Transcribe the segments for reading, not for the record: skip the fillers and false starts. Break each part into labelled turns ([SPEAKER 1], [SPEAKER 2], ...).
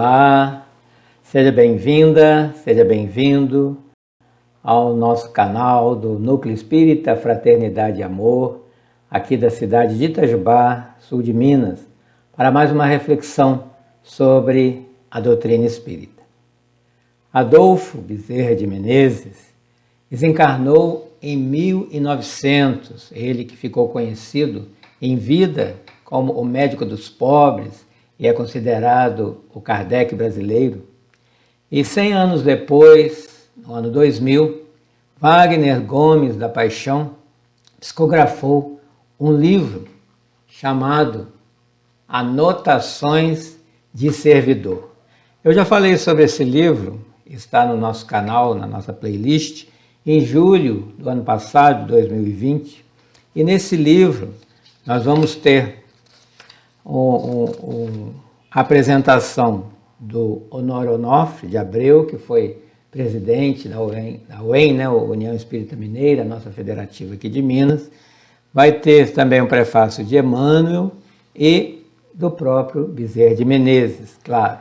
[SPEAKER 1] Olá, seja bem-vinda, seja bem-vindo ao nosso canal do Núcleo Espírita Fraternidade e Amor, aqui da cidade de Itajubá, sul de Minas, para mais uma reflexão sobre a doutrina espírita. Adolfo Bezerra de Menezes desencarnou em 1900, ele que ficou conhecido em vida como o médico dos pobres e é considerado o Kardec brasileiro. E 100 anos depois, no ano 2000, Wagner Gomes da Paixão psicografou um livro chamado Anotações de Servidor. Eu já falei sobre esse livro, está no nosso canal, na nossa playlist, em julho do ano passado, 2020, e nesse livro nós vamos ter a apresentação do Honório Onofre de Abreu, que foi presidente da UEM, né, União Espírita Mineira, nossa federativa aqui de Minas. Vai ter também um prefácio de Emmanuel e do próprio Bezerra de Menezes, claro.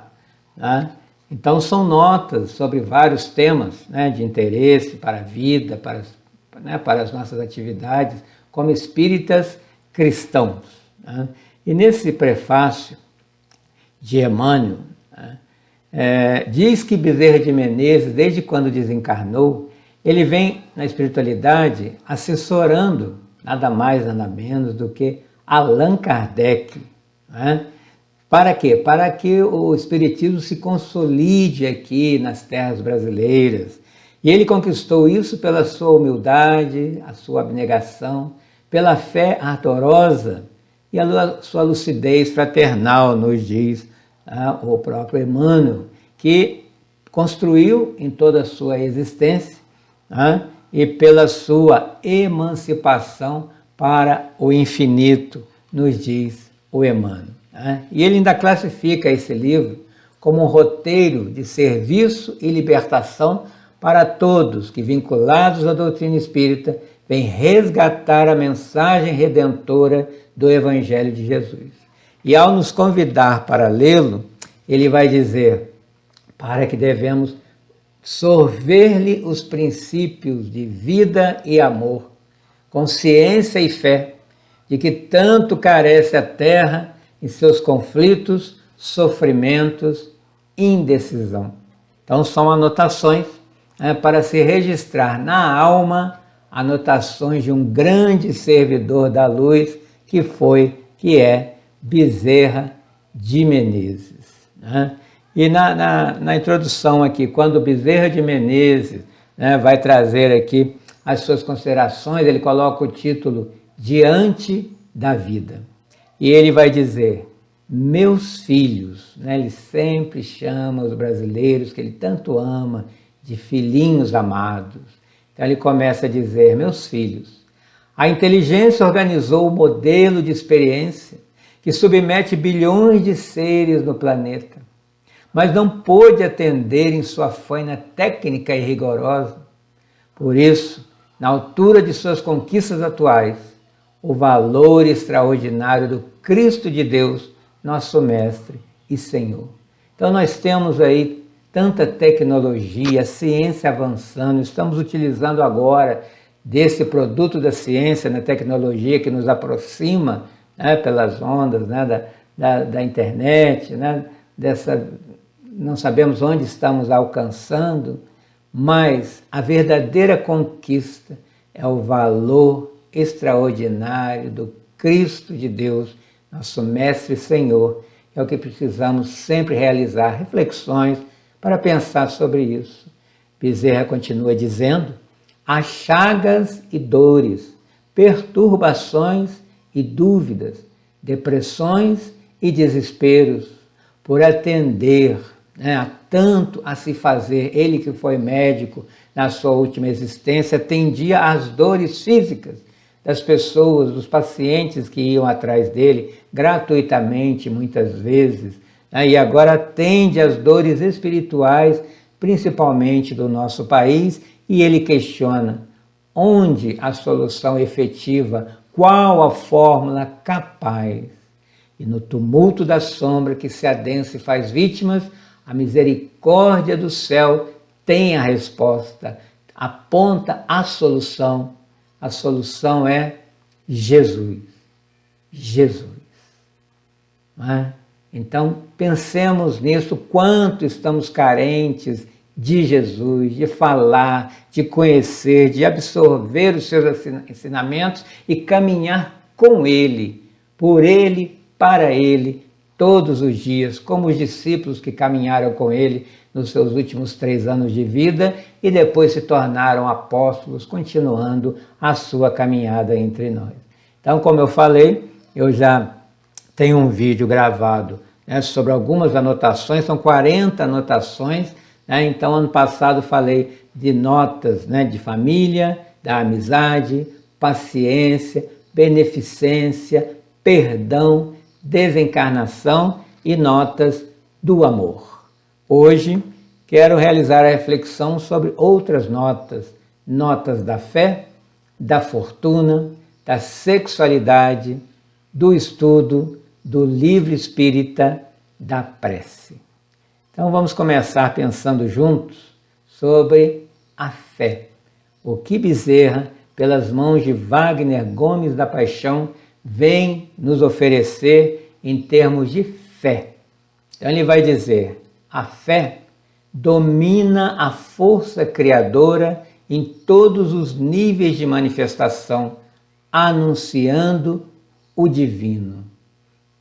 [SPEAKER 1] Né? Então são notas sobre vários temas, né, de interesse para a vida, para as nossas atividades como espíritas cristãos. Né? E nesse prefácio de Emmanuel, diz que Bezerra de Menezes, desde quando desencarnou, ele vem na espiritualidade assessorando nada mais, nada menos do que Allan Kardec. Né? Para quê? Para que o espiritismo se consolide aqui nas terras brasileiras. E ele conquistou isso pela sua humildade, a sua abnegação, pela fé ardorosa e a sua lucidez fraternal, nos diz o próprio Emmanuel, que construiu em toda a sua existência e pela sua emancipação para o infinito, nos diz o Emmanuel. E ele ainda classifica esse livro como um roteiro de serviço e libertação para todos que, vinculados à doutrina espírita, vêm resgatar a mensagem redentora do Evangelho de Jesus. E ao nos convidar para lê-lo, ele vai dizer para que devemos sorver-lhe os princípios de vida e amor, consciência e fé, de que tanto carece a terra em seus conflitos, sofrimentos, indecisão. Então são anotações para se registrar na alma, anotações de um grande servidor da luz que é Bezerra de Menezes. Né? E na introdução aqui, quando Bezerra de Menezes vai trazer aqui as suas considerações, ele coloca o título Diante da Vida. E ele vai dizer, meus filhos, ele sempre chama os brasileiros que ele tanto ama de filhinhos amados. Então ele começa a dizer, meus filhos, a inteligência organizou o modelo de experiência que submete bilhões de seres no planeta, mas não pôde atender em sua faina técnica e rigorosa. Por isso, na altura de suas conquistas atuais, o valor extraordinário do Cristo de Deus, nosso Mestre e Senhor. Então nós temos aí tanta tecnologia, a ciência avançando, estamos utilizando agora desse produto da ciência, da tecnologia que nos aproxima pelas ondas da internet, não sabemos onde estamos alcançando, mas a verdadeira conquista é o valor extraordinário do Cristo de Deus, nosso Mestre e Senhor. É o que precisamos sempre realizar reflexões para pensar sobre isso. Bezerra continua dizendo, há chagas e dores, perturbações e dúvidas, depressões e desesperos, por atender há tanto a se fazer. Ele que foi médico na sua última existência, atendia às dores físicas das pessoas, dos pacientes que iam atrás dele, gratuitamente muitas vezes, e agora atende às dores espirituais, principalmente do nosso país, e ele questiona onde a solução efetiva, qual a fórmula capaz. E no tumulto da sombra que se adensa e faz vítimas, A misericórdia do céu tem a resposta, aponta a solução. A solução é Jesus. Jesus. Não é? Então, pensemos nisso, quanto estamos carentes de Jesus, de falar, de conhecer, de absorver os seus ensinamentos e caminhar com Ele, por Ele, para Ele, todos os dias, como os discípulos que caminharam com Ele nos seus últimos 3 anos de vida e depois se tornaram apóstolos, continuando a sua caminhada entre nós. Então, como eu falei, eu já tenho um vídeo gravado, né, sobre algumas anotações, são 40 anotações, né? Então, ano passado falei de notas, né, de família, da amizade, paciência, beneficência, perdão, desencarnação e notas do amor. Hoje, quero realizar a reflexão sobre outras notas, notas da fé, da fortuna, da sexualidade, do estudo, do livro espírita, da prece. Então vamos começar pensando juntos sobre a fé. O que Bezerra, pelas mãos de Wagner Gomes da Paixão, vem nos oferecer em termos de fé. Então ele vai dizer: a fé domina a força criadora em todos os níveis de manifestação, anunciando o divino.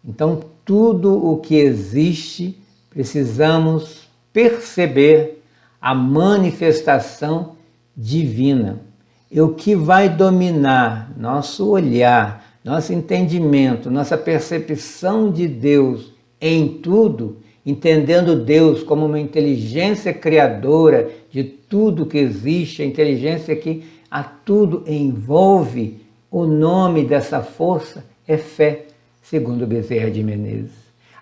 [SPEAKER 1] Então, tudo o que existe, precisamos perceber a manifestação divina. E o que vai dominar nosso olhar, nosso entendimento, nossa percepção de Deus em tudo, entendendo Deus como uma inteligência criadora de tudo que existe, a inteligência que a tudo envolve, o nome dessa força é fé, segundo Bezerra de Menezes.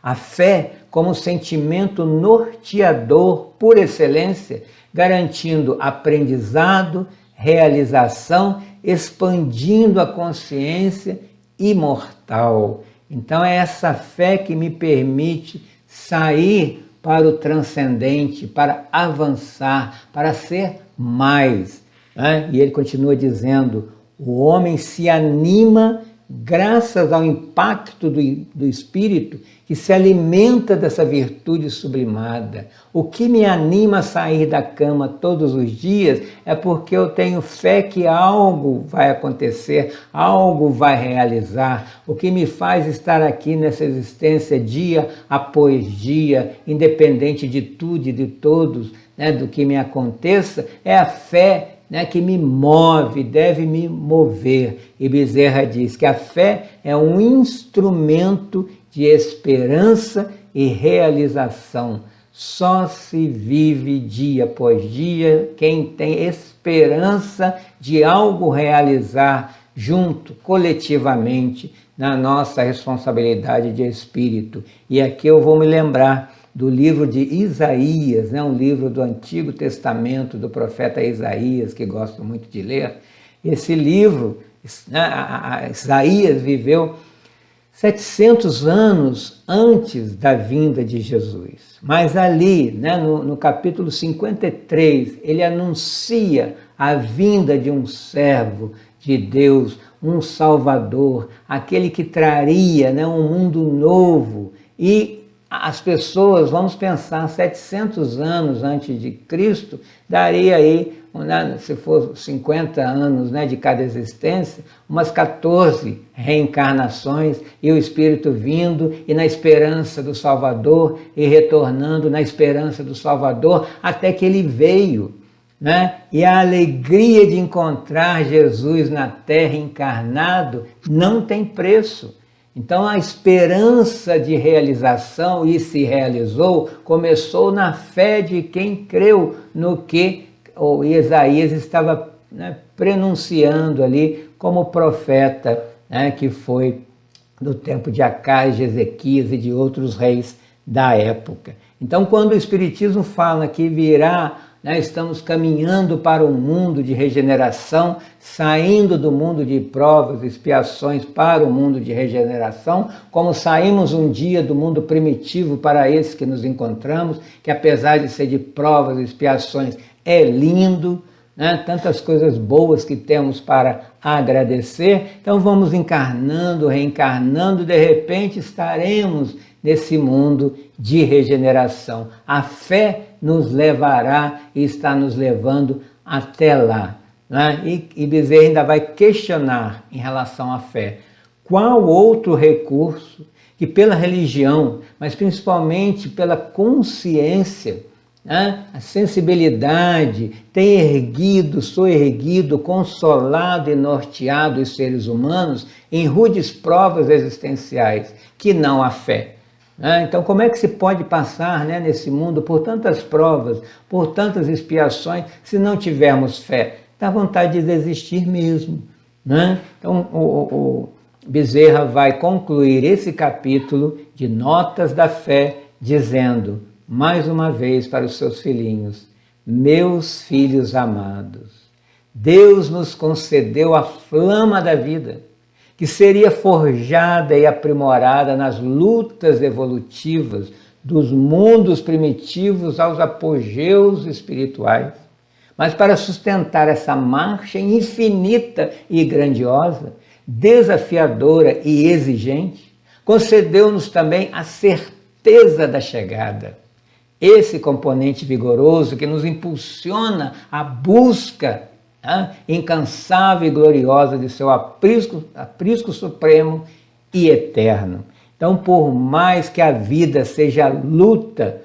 [SPEAKER 1] A fé como sentimento norteador por excelência, garantindo aprendizado, realização, expandindo a consciência imortal. Então é essa fé que me permite sair para o transcendente, para avançar, para ser mais. Né? E ele continua dizendo: o homem se anima graças ao impacto do Espírito que se alimenta dessa virtude sublimada. O que me anima a sair da cama todos os dias é porque eu tenho fé que algo vai acontecer, algo vai realizar. O que me faz estar aqui nessa existência dia após dia, independente de tudo e de todos, né, do que me aconteça, é a fé, né, que me move, deve me mover. E Bezerra diz que a fé é um instrumento de esperança e realização. Só se vive dia após dia quem tem esperança de algo realizar junto, coletivamente, na nossa responsabilidade de espírito. E aqui eu vou me lembrar do livro de Isaías, né? Um livro do Antigo Testamento, do profeta Isaías, que gosto muito de ler. Esse livro, né, Isaías viveu 700 anos antes da vinda de Jesus. Mas ali, né, no capítulo 53, ele anuncia a vinda de um servo de Deus, um Salvador, aquele que traria, né, um mundo novo. E as pessoas, vamos pensar, 700 anos antes de Cristo, daria aí, né, se for 50 anos, né, de cada existência, umas 14 reencarnações, e o Espírito vindo, e na esperança do Salvador, e retornando na esperança do Salvador, até que ele veio, né? E a alegria de encontrar Jesus na terra encarnado não tem preço. Então a esperança de realização, e se realizou, começou na fé de quem creu no que o Isaías estava, né, prenunciando ali como profeta, né, que foi do tempo de Acais, de Ezequias e de outros reis da época. Então quando o Espiritismo fala que virá, né? Estamos caminhando para um mundo de regeneração, saindo do mundo de provas e expiações para o mundo de regeneração, como saímos um dia do mundo primitivo para esse que nos encontramos, que apesar de ser de provas e expiações, é lindo, né? Tantas coisas boas que temos para agradecer. Então vamos encarnando, reencarnando, de repente estaremos nesse mundo de regeneração. A fé nos levará e está nos levando até lá, né? E Bezerra ainda vai questionar em relação à fé. Qual outro recurso que pela religião, mas principalmente pela consciência, a sensibilidade tem erguido, soerguido, consolado e norteado os seres humanos em rudes provas existenciais, que não a fé. Então, como é que se pode passar, nesse mundo por tantas provas, por tantas expiações, se não tivermos fé? Dá vontade de desistir mesmo. Então, o Bezerra vai concluir esse capítulo de Notas da Fé, dizendo, mais uma vez para os seus filhinhos, meus filhos amados, Deus nos concedeu a flama da vida, que seria forjada e aprimorada nas lutas evolutivas dos mundos primitivos aos apogeus espirituais. Mas para sustentar essa marcha infinita e grandiosa, desafiadora e exigente, concedeu-nos também a certeza da chegada. Esse componente vigoroso que nos impulsiona à busca incansável e gloriosa de seu aprisco supremo e eterno. Então, por mais que a vida seja luta,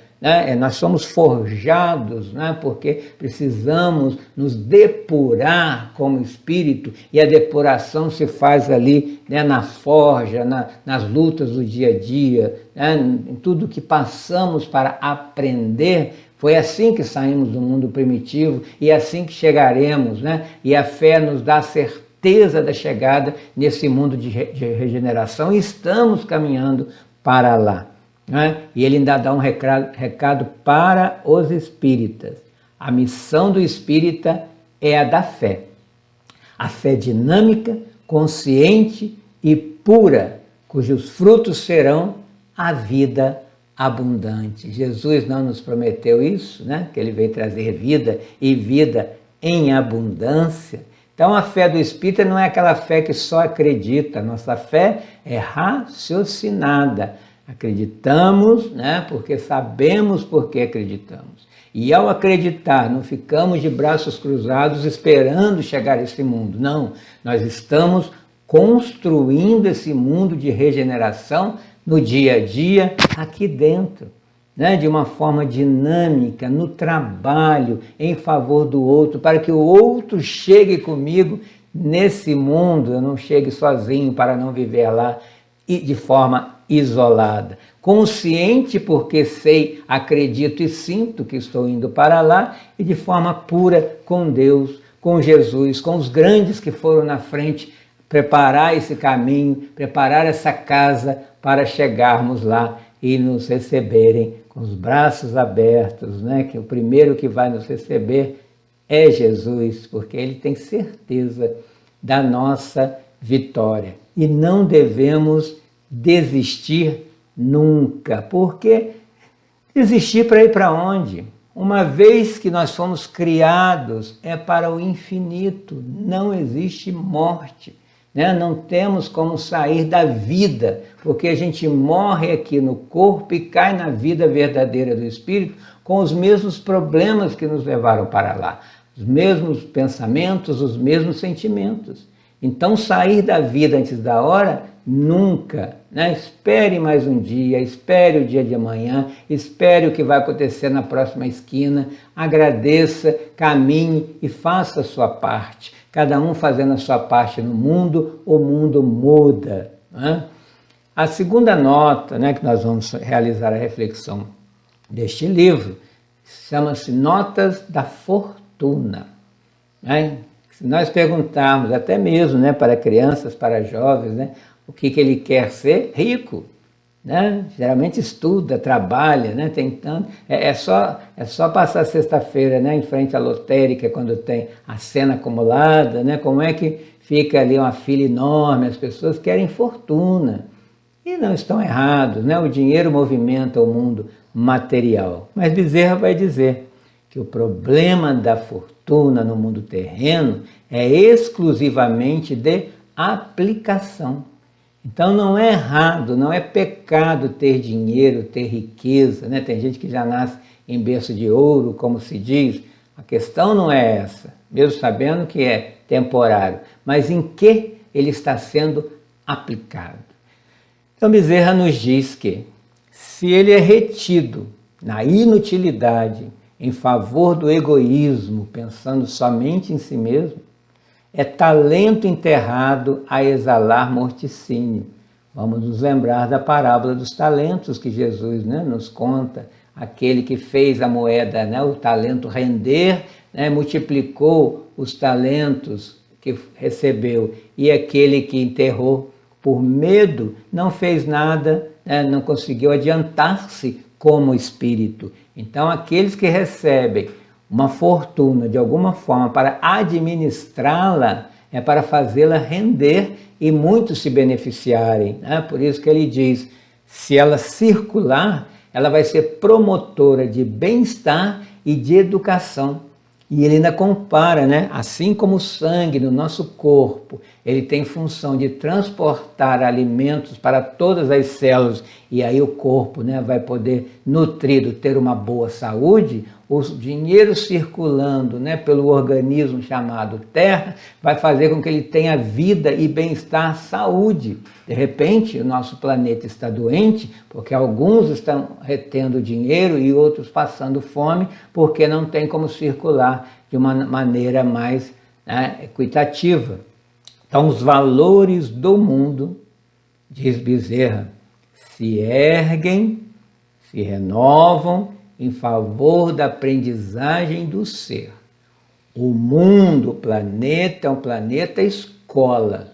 [SPEAKER 1] nós somos forjados, porque precisamos nos depurar como espírito, e a depuração se faz ali, na forja, nas lutas do dia a dia, em tudo que passamos para aprender. Foi assim que saímos do mundo primitivo e assim que chegaremos, e a fé nos dá a certeza da chegada nesse mundo de regeneração, e estamos caminhando para lá. E ele ainda dá um recado para os espíritas. A missão do espírita é a da fé. A fé dinâmica, consciente e pura, cujos frutos serão a vida abundante. Jesus não nos prometeu isso, que ele veio trazer vida e vida em abundância. Então a fé do espírita não é aquela fé que só acredita, nossa fé é raciocinada. Acreditamos, porque sabemos por que acreditamos. E ao acreditar, não ficamos de braços cruzados esperando chegar a esse mundo. Não, nós estamos construindo esse mundo de regeneração no dia a dia, aqui dentro, de uma forma dinâmica, no trabalho, em favor do outro, para que o outro chegue comigo nesse mundo, eu não chegue sozinho para não viver lá e de forma isolada. Consciente porque sei, acredito e sinto que estou indo para lá, e de forma pura com Deus, com Jesus, com os grandes que foram na frente, preparar esse caminho, preparar essa casa para chegarmos lá e nos receberem com os braços abertos, que o primeiro que vai nos receber é Jesus, porque ele tem certeza da nossa vitória. E não devemos desistir nunca, porque desistir para ir para onde? Uma vez que nós fomos criados, é para o infinito, não existe morte. Não temos como sair da vida, porque a gente morre aqui no corpo e cai na vida verdadeira do espírito com os mesmos problemas que nos levaram para lá, os mesmos pensamentos, os mesmos sentimentos. Então sair da vida antes da hora, nunca. Espere mais um dia, espere o dia de amanhã, espere o que vai acontecer na próxima esquina, agradeça, caminhe e faça a sua parte. Cada um fazendo a sua parte no mundo, o mundo muda. A segunda nota, que nós vamos realizar a reflexão deste livro, chama-se Notas da Fortuna. Se nós perguntarmos, até mesmo para crianças, para jovens, o que ele quer ser? Rico. né? Geralmente estuda, trabalha, né? Tem tanto, é só passar sexta-feira, né? Em frente à lotérica, quando tem a cena acumulada, né? Como é que fica ali uma fila enorme, as pessoas querem fortuna. E não estão errados, né? O dinheiro movimenta o mundo material. Mas Bezerra vai dizer que o problema da fortuna no mundo terreno é exclusivamente de aplicação. Então não é errado, não é pecado ter dinheiro, ter riqueza, né? Tem gente que já nasce em berço de ouro, como se diz. A questão não é essa, mesmo sabendo que é temporário, mas em que ele está sendo aplicado. Então Bezerra nos diz que, se ele é retido na inutilidade, em favor do egoísmo, pensando somente em si mesmo, é talento enterrado a exalar morticínio. Vamos nos lembrar da parábola dos talentos que Jesus, né, nos conta. Aquele que fez a moeda, né, o talento render, né, multiplicou os talentos que recebeu, e aquele que enterrou por medo não fez nada, né, não conseguiu adiantar-se como espírito. Então, aqueles que recebem uma fortuna de alguma forma para administrá-la, é para fazê-la render e muitos se beneficiarem, né? Por isso que ele diz, se ela circular, ela vai ser promotora de bem-estar e de educação. E ele ainda compara, né? Assim como o sangue no nosso corpo, ele tem função de transportar alimentos para todas as células, e aí o corpo, né, vai poder, nutrido, ter uma boa saúde. O dinheiro circulando, né, pelo organismo chamado Terra vai fazer com que ele tenha vida e bem-estar, saúde. De repente, o nosso planeta está doente porque alguns estão retendo dinheiro e outros passando fome porque não tem como circular de uma maneira mais, né, equitativa. Então, os valores do mundo, diz Bezerra, se erguem, se renovam em favor da aprendizagem do ser. O mundo, o planeta, é um planeta escola.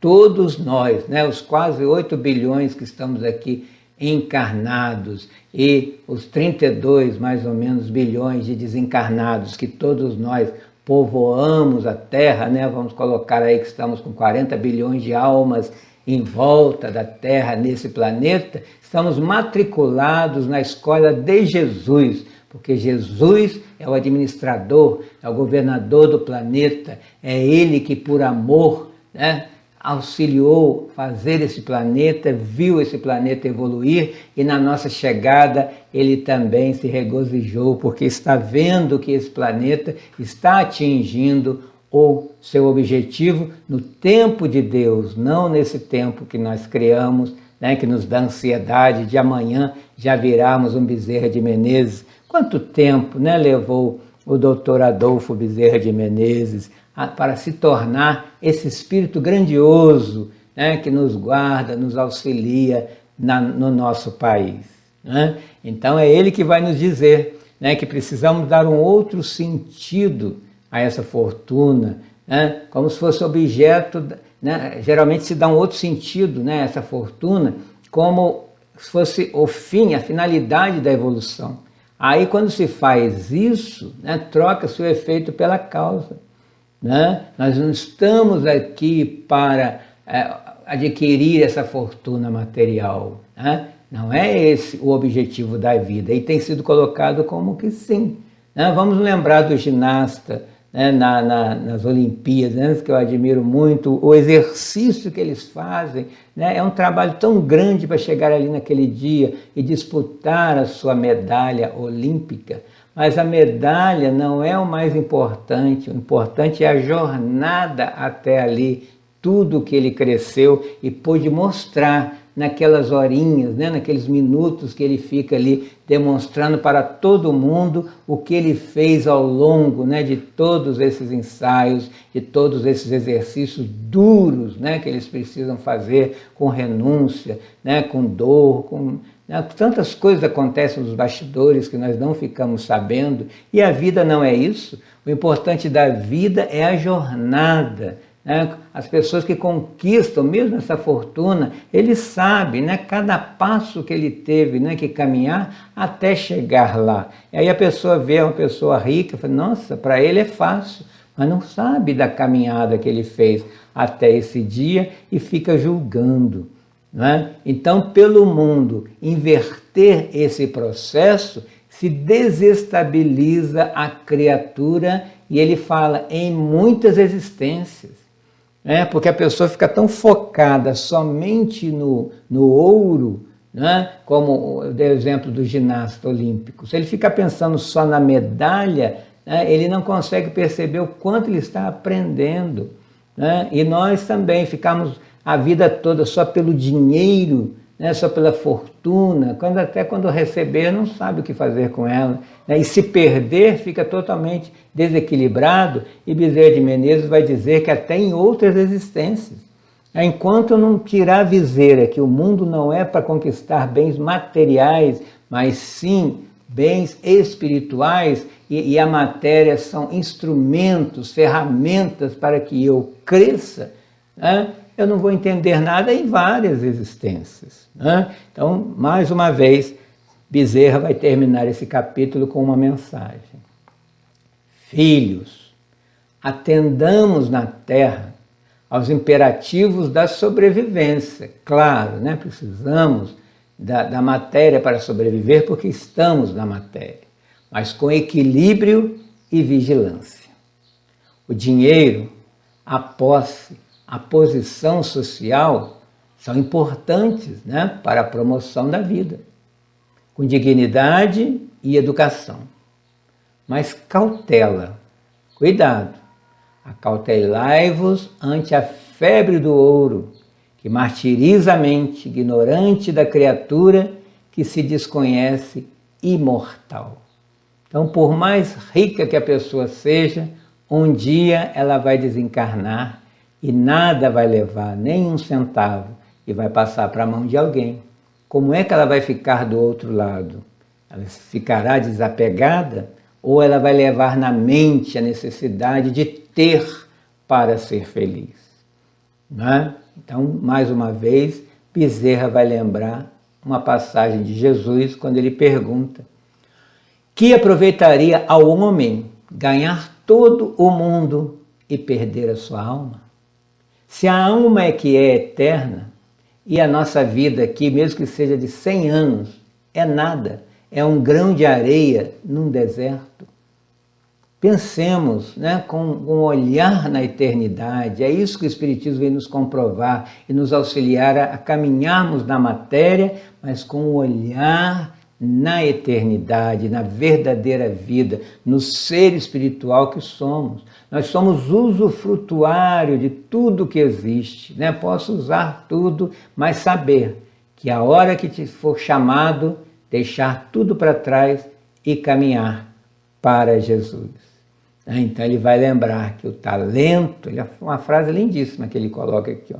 [SPEAKER 1] Todos nós, né, os quase 8 bilhões que estamos aqui encarnados e os 32, mais ou menos, bilhões de desencarnados que todos nós povoamos a Terra, né? Vamos colocar aí que estamos com 40 bilhões de almas em volta da Terra, nesse planeta, estamos matriculados na escola de Jesus, porque Jesus é o administrador, é o governador do planeta, é Ele que por amor, né, auxiliou fazer esse planeta, viu esse planeta evoluir, e na nossa chegada ele também se regozijou, porque está vendo que esse planeta está atingindo o seu objetivo no tempo de Deus, não nesse tempo que nós criamos, né, que nos dá ansiedade de amanhã já virarmos um Bezerra de Menezes. Quanto tempo, né, levou o doutor Adolfo Bezerra de Menezes para se tornar esse espírito grandioso, né, que nos guarda, nos auxilia no nosso país, né? Então é ele que vai nos dizer, né, que precisamos dar um outro sentido a essa fortuna, né, como se fosse objeto, né, geralmente se dá um outro sentido, né, essa fortuna, como se fosse o fim, a finalidade da evolução. Aí quando se faz isso, né, troca-se o efeito pela causa. Né? Nós não estamos aqui para adquirir essa fortuna material, né? Não é esse o objetivo da vida, e tem sido colocado como que sim, né? Vamos lembrar do ginasta, né, nas Olimpíadas, né, que eu admiro muito, o exercício que eles fazem, né, é um trabalho tão grande para chegar ali naquele dia e disputar a sua medalha olímpica. Mas a medalha não é o mais importante, o importante é a jornada até ali, tudo que ele cresceu e pôde mostrar naquelas horinhas, né, naqueles minutos que ele fica ali demonstrando para todo mundo o que ele fez ao longo, né, de todos esses ensaios, de todos esses exercícios duros, né, que eles precisam fazer com renúncia, né, com dor, com... Tantas coisas acontecem nos bastidores que nós não ficamos sabendo, e a vida não é isso. O importante da vida é a jornada, né? As pessoas que conquistam mesmo essa fortuna, ele sabe, né, cada passo que ele teve, né, que caminhar até chegar lá. E aí a pessoa vê uma pessoa rica e fala, nossa, para ele é fácil, mas não sabe da caminhada que ele fez até esse dia e fica julgando. Né? Então, pelo mundo inverter esse processo, se desestabiliza a criatura e ele fala em muitas existências. Porque a pessoa fica tão focada somente no ouro, né? Como eu dei o exemplo do ginasta olímpico. Se ele fica pensando só na medalha, né? Ele não consegue perceber o quanto ele está aprendendo. Né? E nós também ficamos a vida toda só pelo dinheiro, né? Só pela fortuna, até quando receber não sabe o que fazer com ela. Né? E se perder, fica totalmente desequilibrado, e Bezerra de Menezes vai dizer que até em outras existências. Enquanto não tirar a viseira que o mundo não é para conquistar bens materiais, mas sim bens espirituais, e a matéria são instrumentos, ferramentas para que eu cresça, né? Eu não vou entender nada em várias existências. Né? Então, mais uma vez, Bezerra vai terminar esse capítulo com uma mensagem. Filhos, atendamos na terra aos imperativos da sobrevivência. Claro, né? Precisamos da matéria para sobreviver porque estamos na matéria, mas com equilíbrio e vigilância. O dinheiro, a posse, a posição social são importantes, né, para a promoção da vida, com dignidade e educação. Mas cautela, cuidado, acautelai-vos ante a febre do ouro, que martiriza a mente ignorante da criatura que se desconhece imortal. Então, por mais rica que a pessoa seja, um dia ela vai desencarnar e nada vai levar, nem um centavo, e vai passar para a mão de alguém. Como é que ela vai ficar do outro lado? Ela ficará desapegada ou ela vai levar na mente a necessidade de ter para ser feliz? Né? Então, mais uma vez, Bezerra vai lembrar uma passagem de Jesus quando ele pergunta: que aproveitaria ao homem ganhar todo o mundo e perder a sua alma? Se a alma é que é eterna, e a nossa vida aqui, mesmo que seja de 100 anos, é nada, é um grão de areia num deserto. Pensemos, né, com um olhar na eternidade, é isso que o Espiritismo vem nos comprovar e nos auxiliar a caminharmos na matéria, mas com um olhar na eternidade, na verdadeira vida, no ser espiritual que somos. Nós somos usufrutuário de tudo que existe, né? Posso usar tudo, mas saber que a hora que te for chamado, deixar tudo para trás e caminhar para Jesus. Então ele vai lembrar que o talento, uma frase lindíssima que ele coloca aqui, ó,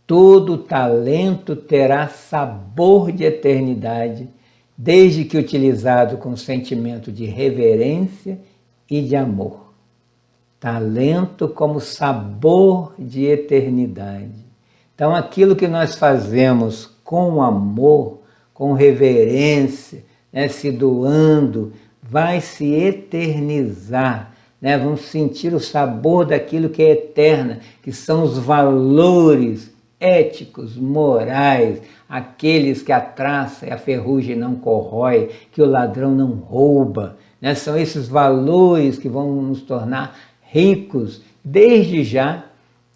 [SPEAKER 1] todo talento terá sabor de eternidade, desde que utilizado com sentimento de reverência e de amor. Talento como sabor de eternidade. Então, aquilo que nós fazemos com amor, com reverência, né, se doando, vai se eternizar. Né? Vamos sentir o sabor daquilo que é eterno, que são os valores éticos, morais, aqueles que a traça e a ferrugem não corrói, que o ladrão não rouba. Né? São esses valores que vão nos tornar ricos desde já.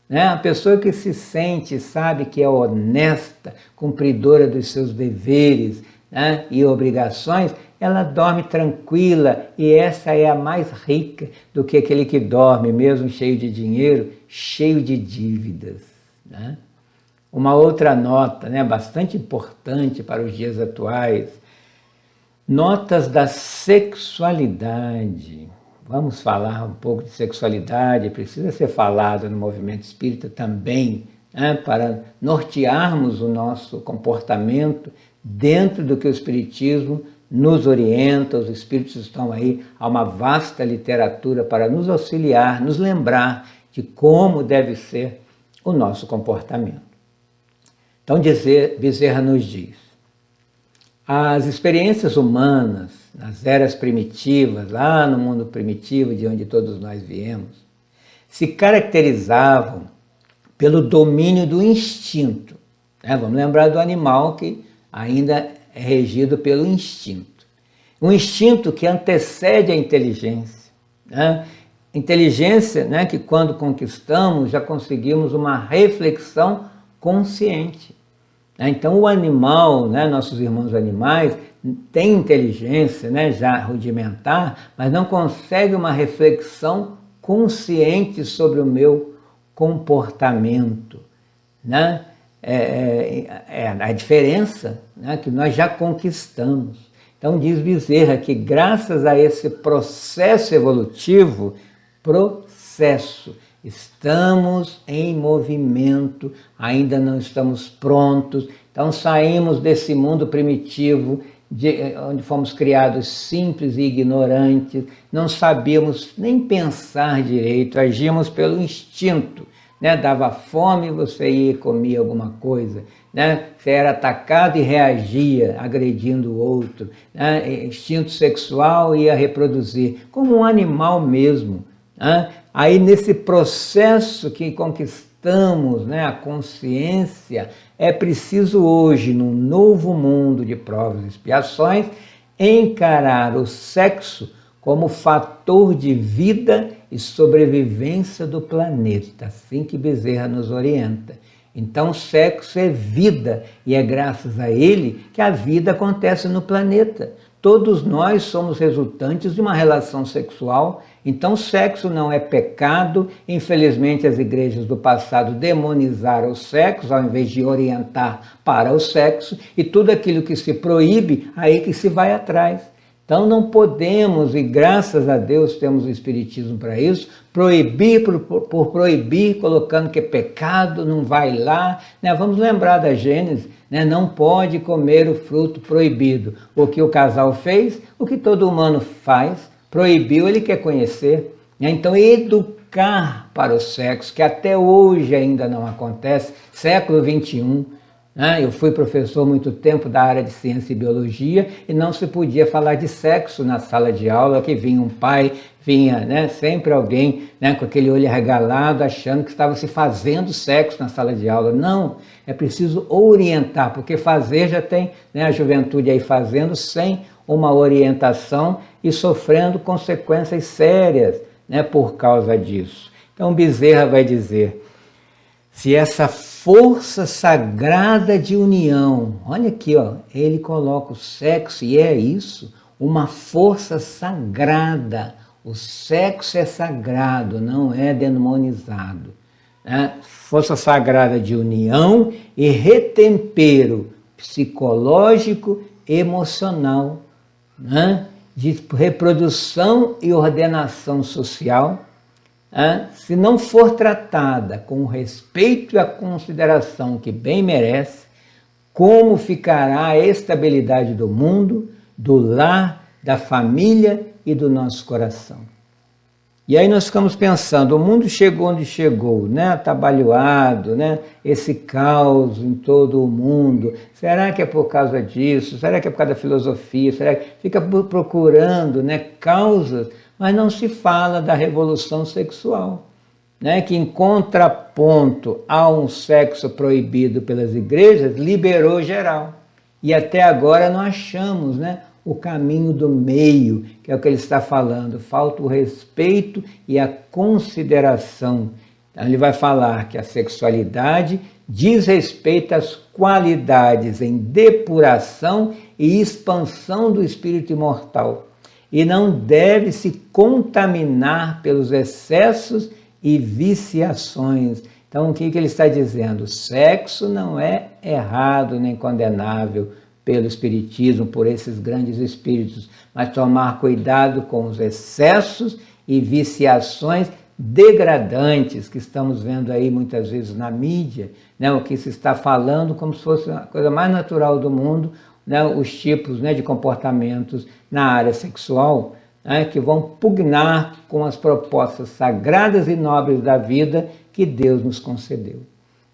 [SPEAKER 1] Né? A pessoa que se sente, sabe que é honesta, cumpridora dos seus deveres, né, e obrigações, ela dorme tranquila, e essa é a mais rica do que aquele que dorme, mesmo cheio de dinheiro, cheio de dívidas. Né? Uma outra nota, né, bastante importante para os dias atuais, notas da sexualidade. Vamos falar um pouco de sexualidade, precisa ser falado no movimento espírita também, né, para nortearmos o nosso comportamento dentro do que o Espiritismo nos orienta. Os Espíritos estão aí, há uma vasta literatura para nos auxiliar, nos lembrar de como deve ser o nosso comportamento. Então Bezerra nos diz: as experiências humanas, nas eras primitivas, lá no mundo primitivo de onde todos nós viemos, se caracterizavam pelo domínio do instinto. Vamos lembrar do animal que ainda é regido pelo instinto. Um instinto que antecede a inteligência. Inteligência, que quando conquistamos já conseguimos uma reflexão consciente. Então o animal, nossos irmãos animais, têm inteligência já rudimentar, mas não consegue uma reflexão consciente sobre o meu comportamento. A diferença que nós já conquistamos. Então diz Bezerra que graças a esse processo evolutivo, estamos em movimento, ainda não estamos prontos. Então saímos desse mundo primitivo, onde fomos criados simples e ignorantes, não sabíamos nem pensar direito, agíamos pelo instinto. Dava fome, você ia e comia alguma coisa. Você era atacado e reagia, agredindo o outro. Instinto sexual ia reproduzir, como um animal mesmo. Aí nesse processo que conquistamos a consciência, é preciso hoje, num novo mundo de provas e expiações, encarar o sexo como fator de vida e sobrevivência do planeta, assim que Bezerra nos orienta. Então o sexo é vida e é graças a ele que a vida acontece no planeta. Todos nós somos resultantes de uma relação sexual, então sexo não é pecado. Infelizmente as igrejas do passado demonizaram o sexo ao invés de orientar para o sexo, e tudo aquilo que se proíbe, aí que se vai atrás. Então não podemos, e graças a Deus temos o Espiritismo para isso, proibir por proibir, colocando que é pecado, não vai lá. Vamos lembrar da Gênesis, não pode comer o fruto proibido. O que o casal fez, o que todo humano faz, proibiu, ele quer conhecer. Então educar para o sexo, que até hoje ainda não acontece, século XXI, eu fui professor há muito tempo da área de ciência e biologia e não se podia falar de sexo na sala de aula, que vinha um pai, vinha sempre alguém com aquele olho arregalado, achando que estava se fazendo sexo na sala de aula. Não, é preciso orientar, porque fazer já tem a juventude aí fazendo sem uma orientação e sofrendo consequências sérias por causa disso. Então Bezerra vai dizer: se essa força sagrada de união, olha aqui, ele coloca o sexo, e é isso, uma força sagrada. O sexo é sagrado, não é demonizado. Força sagrada de união e retempero psicológico e emocional, de reprodução e ordenação social. Se não for tratada com o respeito e a consideração que bem merece, como ficará a estabilidade do mundo, do lar, da família e do nosso coração? E aí nós ficamos pensando, o mundo chegou onde chegou, atabalhoado, esse caos em todo o mundo. Será que é por causa disso? Será que é por causa da filosofia? Será que fica procurando causas, mas não se fala da revolução sexual, que em contraponto a um sexo proibido pelas igrejas, liberou geral. E até agora não achamos o caminho do meio, que é o que ele está falando. Falta o respeito e a consideração. Então ele vai falar que a sexualidade diz respeito às qualidades em depuração e expansão do espírito imortal, e não deve se contaminar pelos excessos e viciações. Então o que ele está dizendo? O sexo não é errado nem condenável pelo Espiritismo, por esses grandes espíritos, mas tomar cuidado com os excessos e viciações degradantes que estamos vendo aí muitas vezes na mídia, o que se está falando como se fosse a coisa mais natural do mundo, os tipos de comportamentos na área sexual, né, que vão pugnar com as propostas sagradas e nobres da vida que Deus nos concedeu.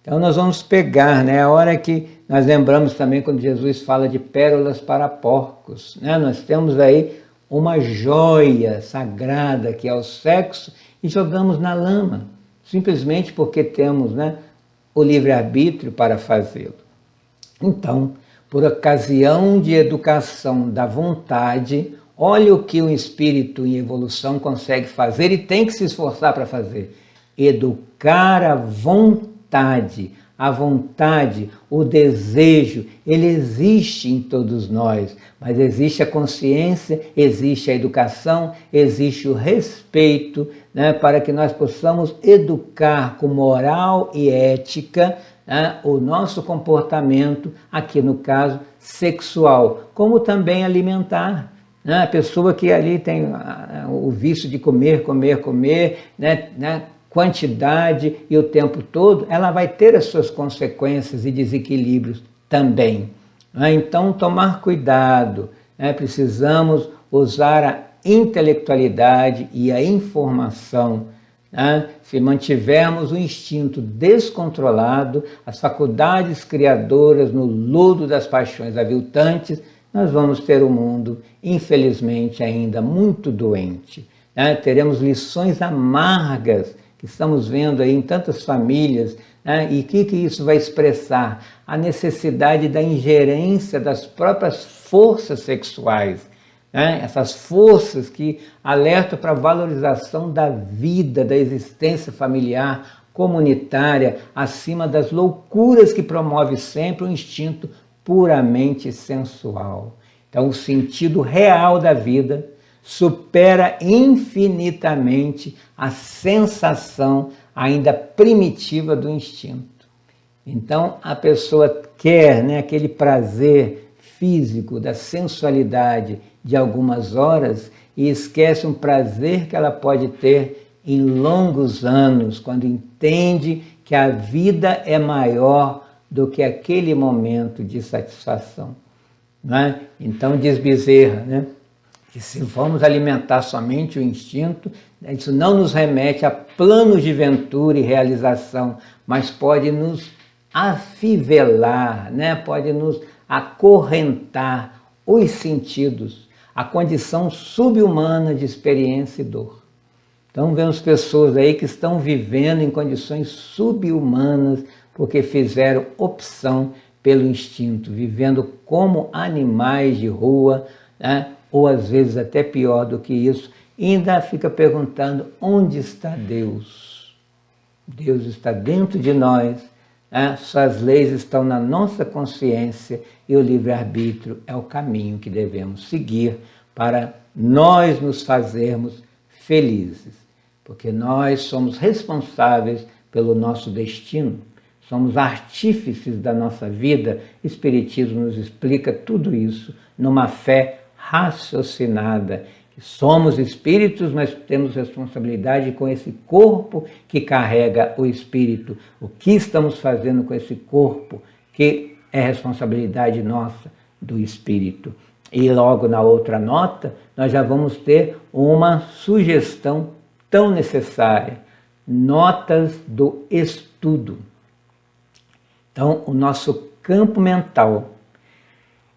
[SPEAKER 1] Então nós vamos pegar, né, a hora que nós lembramos também quando Jesus fala de pérolas para porcos, né, nós temos aí uma joia sagrada que é o sexo e jogamos na lama, simplesmente porque temos, né, o livre-arbítrio para fazê-lo. Então, por ocasião de educação da vontade, olha o que um espírito em evolução consegue fazer e tem que se esforçar para fazer. Educar a vontade. A vontade, o desejo, ele existe em todos nós, mas existe a consciência, existe a educação, existe o respeito, né, para que nós possamos educar com moral e ética, né, o nosso comportamento, aqui no caso sexual, como também alimentar. A pessoa que ali tem o vício de comer, né, quantidade e o tempo todo, ela vai ter as suas consequências e desequilíbrios também. Então, tomar cuidado, né? Precisamos usar a intelectualidade e a informação. Né? Se mantivermos o instinto descontrolado, as faculdades criadoras no lodo das paixões aviltantes, nós vamos ter um mundo, infelizmente, ainda muito doente. Né? Teremos lições amargas que estamos vendo aí em tantas famílias, né? E o que isso vai expressar? A necessidade da ingerência das próprias forças sexuais, né? Essas forças que alertam para a valorização da vida, da existência familiar, comunitária, acima das loucuras que promove sempre o instinto puramente sensual. Então, o sentido real da vida supera infinitamente a sensação ainda primitiva do instinto. Então, a pessoa quer, né, aquele prazer físico da sensualidade de algumas horas e esquece um prazer que ela pode ter em longos anos, quando entende que a vida é maior do que aquele momento de satisfação. Não é? Então, diz Bezerra, né, que se vamos alimentar somente o instinto, isso não nos remete a planos de ventura e realização, mas pode nos afivelar, né? Pode nos acorrentar os sentidos, a condição subhumana de experiência e dor. Então vemos pessoas aí que estão vivendo em condições subhumanas porque fizeram opção pelo instinto, vivendo como animais de rua, né? Ou às vezes até pior do que isso, e ainda fica perguntando onde está Deus? Deus está dentro de nós, né? Suas leis estão na nossa consciência e o livre-arbítrio é o caminho que devemos seguir para nós nos fazermos felizes, porque nós somos responsáveis pelo nosso destino, somos artífices da nossa vida. O Espiritismo nos explica tudo isso numa fé raciocinada, que somos espíritos, mas temos responsabilidade com esse corpo que carrega o espírito. O que estamos fazendo com esse corpo, que é responsabilidade nossa, do espírito. E logo na outra nota, nós já vamos ter uma sugestão tão necessária, notas do estudo. Então, o nosso campo mental,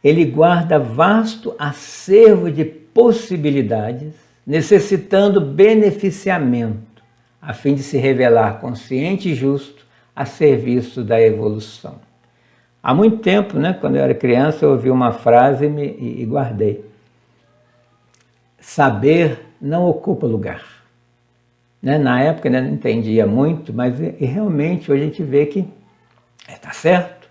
[SPEAKER 1] ele guarda vasto acervo de possibilidades, necessitando beneficiamento, a fim de se revelar consciente e justo a serviço da evolução. Há muito tempo, né, quando eu era criança, eu ouvi uma frase e guardei. Saber não ocupa lugar. Né? Na época eu não entendia muito, mas realmente hoje a gente vê que está certo.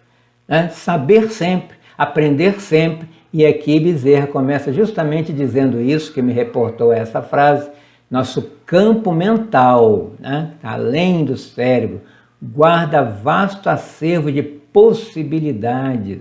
[SPEAKER 1] Né? Saber sempre, aprender sempre, e aqui Bezerra começa justamente dizendo isso, que me reportou essa frase: nosso campo mental, né, além do cérebro, guarda vasto acervo de possibilidades,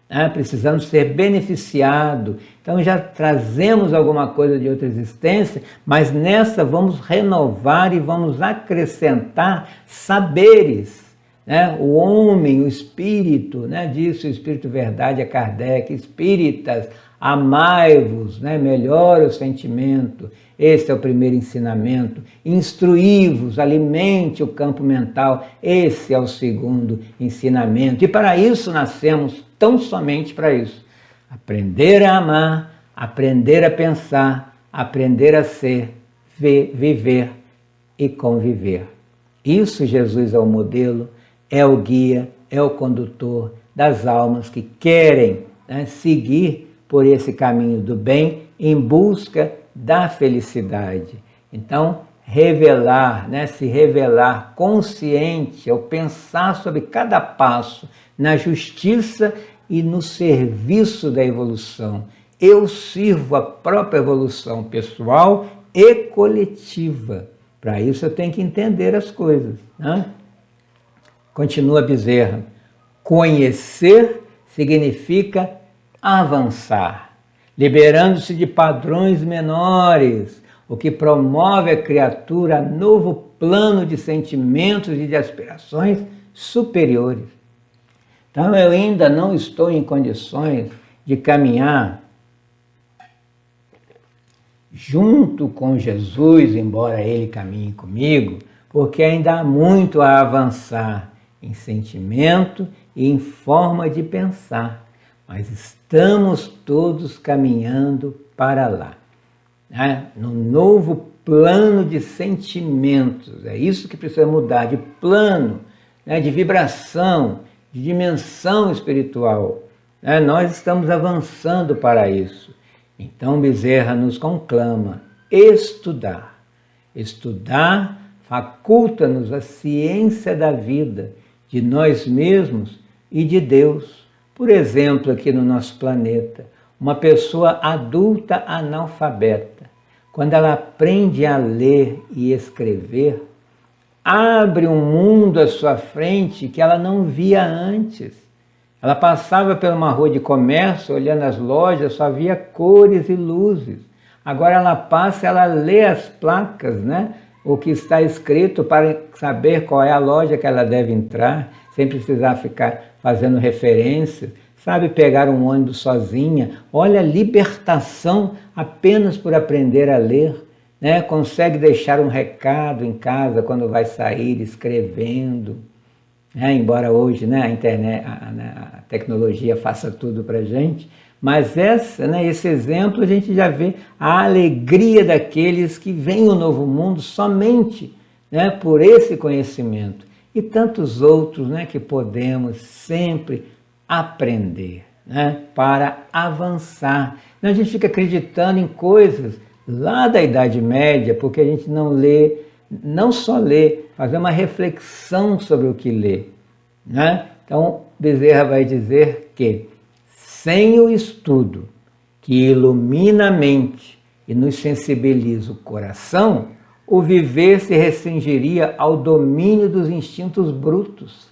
[SPEAKER 1] né, precisamos ser beneficiados. Então já trazemos alguma coisa de outra existência, mas nessa vamos renovar e vamos acrescentar saberes. Né? O homem, o espírito, né? Disse o Espírito Verdade a Kardec: espíritas, Amai-vos, né? Melhore o sentimento. Esse é o primeiro ensinamento. Instruí-vos, alimente o campo mental. Esse é o segundo ensinamento. E para isso nascemos, tão somente para isso. Aprender a amar, aprender a pensar, aprender a ser, viver e conviver. Isso Jesus é o modelo, é o guia, é o condutor das almas que querem, né, seguir por esse caminho do bem em busca da felicidade. Então, revelar, né, se revelar consciente ao pensar sobre cada passo na justiça e no serviço da evolução. Eu sirvo a própria evolução pessoal e coletiva. Para isso eu tenho que entender as coisas, né? Continua Bezerra. Conhecer significa avançar, liberando-se de padrões menores, o que promove a criatura a novo plano de sentimentos e de aspirações superiores. Então eu ainda não estou em condições de caminhar junto com Jesus, embora Ele caminhe comigo, porque ainda há muito a avançar em sentimento e em forma de pensar, mas estamos todos caminhando para lá, né? No novo plano de sentimentos, é isso que precisa mudar, de plano, né? De vibração, de dimensão espiritual, né? Nós estamos avançando para isso. Então Bezerra nos conclama: estudar. Estudar faculta-nos a ciência da vida, de nós mesmos e de Deus. Por exemplo, aqui no nosso planeta, uma pessoa adulta analfabeta, quando ela aprende a ler e escrever, abre um mundo à sua frente que ela não via antes. Ela passava por uma rua de comércio, olhando as lojas, só via cores e luzes. Agora ela passa, ela lê as placas, né? O que está escrito para saber qual é a loja que ela deve entrar, sem precisar ficar fazendo referências. Sabe pegar um ônibus sozinha. Olha a libertação apenas por aprender a ler, né? Consegue deixar um recado em casa quando vai sair escrevendo. Embora hoje, né, a internet, a tecnologia faça tudo para a gente, mas esse exemplo a gente já vê a alegria daqueles que veem o novo mundo somente, né, por esse conhecimento. E tantos outros, né, que podemos sempre aprender, né, para avançar. Então a gente fica acreditando em coisas lá da Idade Média, porque a gente não lê, não só lê, fazer uma reflexão sobre o que lê, né? Então Bezerra vai dizer que sem o estudo que ilumina a mente e nos sensibiliza o coração, o viver se restringiria ao domínio dos instintos brutos.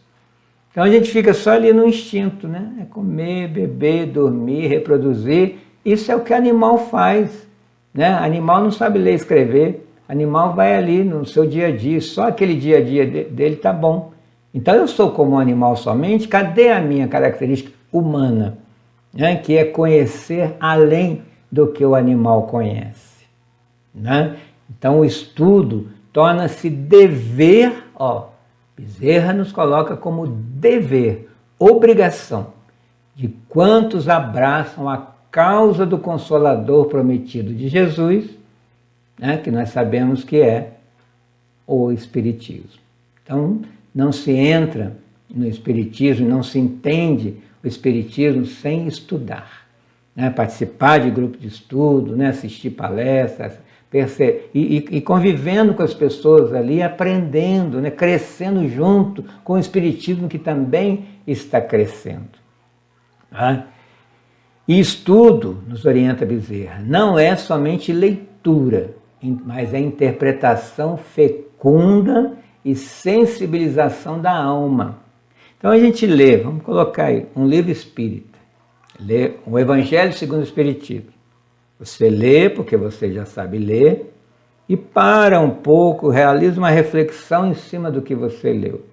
[SPEAKER 1] Então a gente fica só ali no instinto, né? É comer, beber, dormir, reproduzir. Isso é o que animal faz, né? Animal não sabe ler e escrever. Animal vai ali no seu dia a dia, só aquele dia a dia dele tá bom. Então eu sou como um animal somente, cadê a minha característica humana, né? Que é conhecer além do que o animal conhece, né? Então o estudo torna-se dever, Bezerra nos coloca como dever, obrigação, de quantos abraçam a causa do Consolador prometido de Jesus, né, que nós sabemos que é o Espiritismo. Então, não se entra no Espiritismo, não se entende o Espiritismo sem estudar, né, participar de grupo de estudo, né, assistir palestras, e convivendo com as pessoas ali, aprendendo, né, crescendo junto com o Espiritismo que também está crescendo. Tá? E estudo, nos orienta Bezerra, não é somente leitura, mas é interpretação fecunda e sensibilização da alma. Então a gente lê, vamos colocar aí, um livro espírita, lê o Evangelho segundo o Espiritismo. Você lê, porque você já sabe ler, e para um pouco, realiza uma reflexão em cima do que você leu,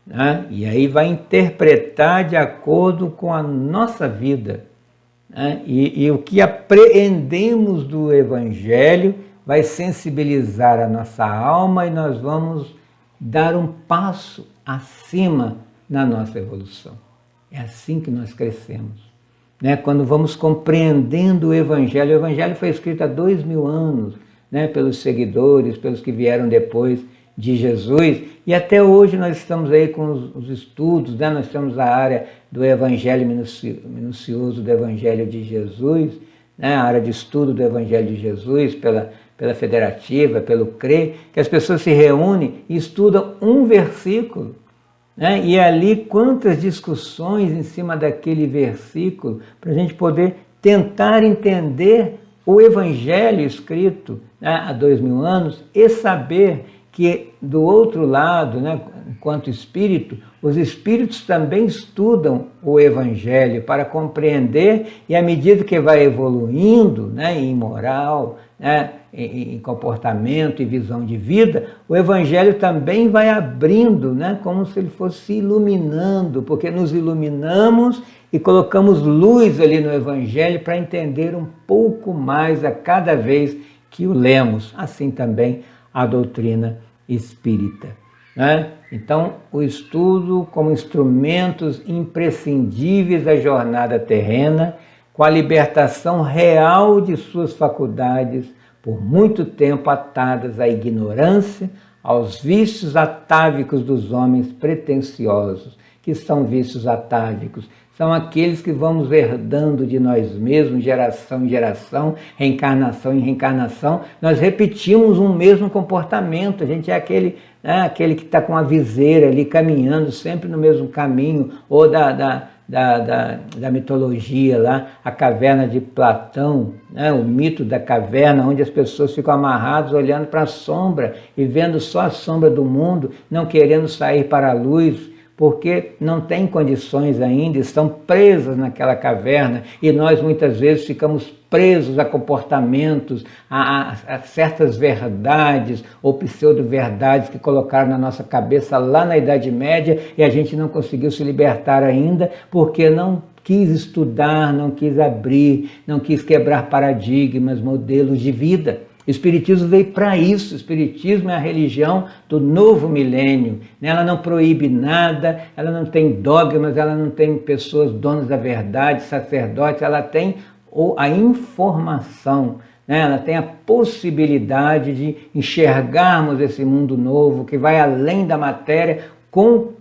[SPEAKER 1] né? E aí vai interpretar de acordo com a nossa vida, né? E o que apreendemos do Evangelho vai sensibilizar a nossa alma e nós vamos dar um passo acima na nossa evolução. É assim que nós crescemos, né? Quando vamos compreendendo o Evangelho foi escrito há 2000 anos, né? Pelos seguidores, pelos que vieram depois de Jesus, e até hoje nós estamos aí com os estudos, né? Nós temos a área do Evangelho minucioso do Evangelho de Jesus, né? A área de estudo do Evangelho de Jesus pela Federativa, pelo CRE, que as pessoas se reúnem e estudam um versículo, né? E ali quantas discussões em cima daquele versículo, para a gente poder tentar entender o Evangelho escrito, né, há 2000 anos e saber que do outro lado, né, enquanto espírito, os espíritos também estudam o Evangelho para compreender, e à medida que vai evoluindo, né, em moral, né, em comportamento e visão de vida, o Evangelho também vai abrindo, né, como se ele fosse iluminando, porque nos iluminamos e colocamos luz ali no Evangelho para entender um pouco mais a cada vez que o lemos. Assim também a doutrina espírita, né? Então, o estudo como instrumentos imprescindíveis da jornada terrena, com a libertação real de suas faculdades, por muito tempo atadas à ignorância, aos vícios atávicos dos homens pretensiosos. Que são vícios atávicos? São aqueles que vamos herdando de nós mesmos, geração em geração, reencarnação em reencarnação. Nós repetimos um mesmo comportamento. A gente é aquele, né, aquele que está com a viseira ali, caminhando sempre no mesmo caminho, ou da mitologia lá, a caverna de Platão, né, o mito da caverna, onde as pessoas ficam amarradas olhando para a sombra e vendo só a sombra do mundo, não querendo sair para a luz, porque não têm condições ainda, estão presas naquela caverna, e nós muitas vezes ficamos presos a comportamentos, a certas verdades ou pseudo-verdades que colocaram na nossa cabeça lá na Idade Média, e a gente não conseguiu se libertar ainda, porque não quis estudar, não quis abrir, não quis quebrar paradigmas, modelos de vida. O Espiritismo veio para isso. O Espiritismo é a religião do novo milênio. Ela não proíbe nada, ela não tem dogmas, ela não tem pessoas donas da verdade, sacerdotes, ela tem a informação, né? Ela tem a possibilidade de enxergarmos esse mundo novo que vai além da matéria com